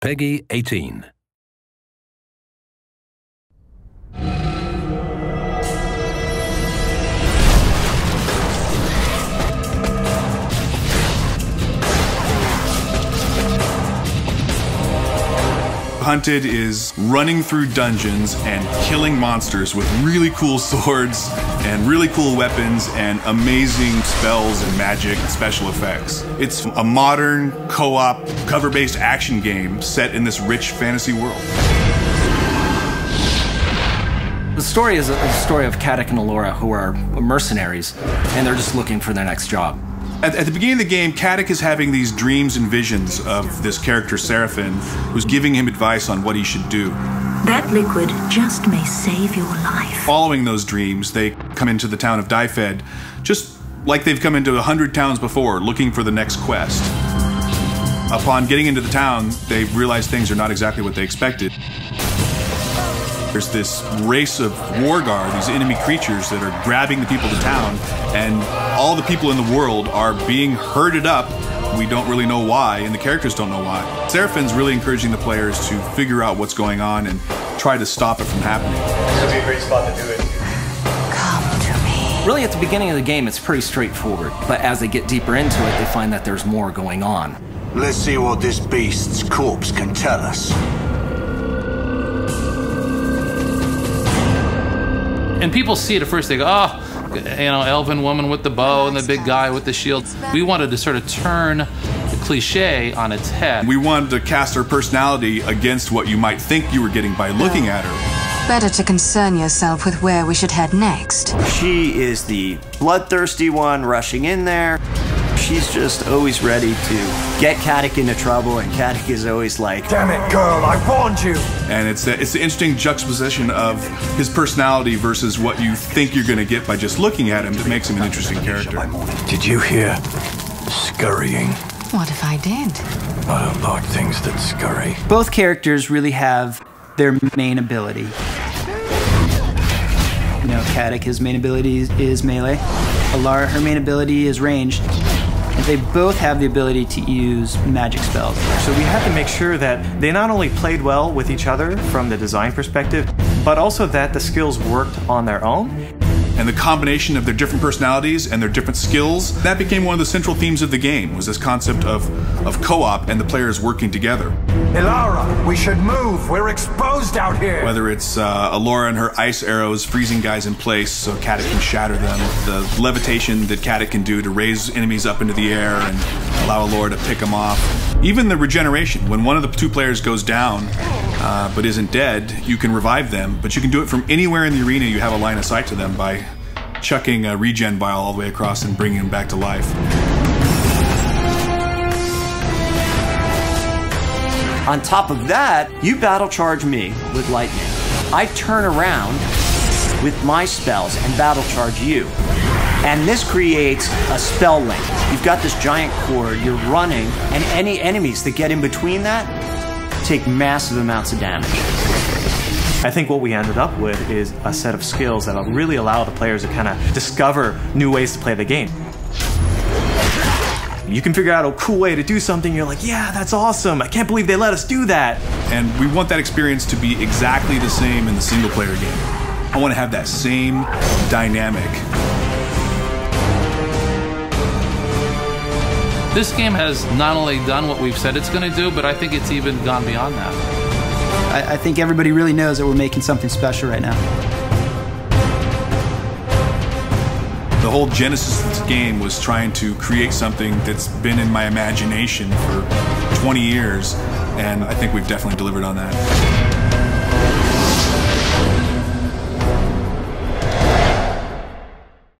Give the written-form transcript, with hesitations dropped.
PEGI 18. Hunted is running through dungeons and killing monsters with really cool swords and really cool weapons and amazing spells and magic and special effects. It's a modern, co-op, cover-based action game set in this rich fantasy world. The story is a story of Caddoc and Allura, who are mercenaries, and they're just looking for their next job. At the beginning of the game, Caddoc is having these dreams and visions of this character, Seraphin, who's giving him advice on what he should do. That liquid just may save your life. Following those dreams, they come into the town of Dyfed, just like they've come into 100 towns before, looking for the next quest. Upon getting into the town, they realize things are not exactly what they expected. There's this race of Wargar, these enemy creatures that are grabbing the people of the town, and all the people in the world are being herded up. We don't really know why, and the characters don't know why. Seraphin's really encouraging the players to figure out what's going on and try to stop it from happening. This would be a great spot to do it. Come to me. Really, at the beginning of the game, it's pretty straightforward, but as they get deeper into it, they find that there's more going on. Let's see what this beast's corpse can tell us. And people see it at first, they go, oh, you know, elven woman with the bow and the big guy with the shield. We wanted to sort of turn the cliche on its head. We wanted to cast her personality against what you might think you were getting by looking at her. Better to concern yourself with where we should head next. She is the bloodthirsty one rushing in there. She's just always ready to get Caddoc into trouble, and Caddoc is always like, Damn it, girl, I warned you! And it's the interesting juxtaposition of his personality versus what you think you're going to get by just looking at him that makes him an interesting character. Did you hear scurrying? What if I did? I don't like things that scurry. Both characters really have their main ability. You know, Caddoc, his main ability is melee. Allura, her main ability is ranged. And they both have the ability to use magic spells. So we had to make sure that they not only played well with each other from the design perspective, but also that the skills worked on their own. And the combination of their different personalities and their different skills, that became one of the central themes of the game, was this concept of co-op and the players working together. Allura, we should move. We're exposed out here. Whether it's Allura and her ice arrows freezing guys in place so Caddoc can shatter them, the levitation that Caddoc can do to raise enemies up into the air and allow Allura to pick them off. Even the regeneration, when one of the two players goes down but isn't dead, you can revive them, but you can do it from anywhere in the arena you have a line of sight to them by chucking a regen vial all the way across and bringing them back to life. on top of that, you battle charge me with lightning. I turn around with my spells and battle charge you. And this creates a spell link. You've got this giant cord, you're running, and any enemies that get in between that take massive amounts of damage. I think what we ended up with is a set of skills that will really allow the players to kind of discover new ways to play the game. You can figure out a cool way to do something, you're like, yeah, that's awesome, I can't believe they let us do that. And we want that experience to be exactly the same in the single player game. I want to have that same dynamic. This game has not only done what we've said it's going to do, but I think it's even gone beyond that. I think everybody really knows that we're making something special right now. The whole genesis of this game was trying to create something that's been in my imagination for 20 years, and I think we've definitely delivered on that.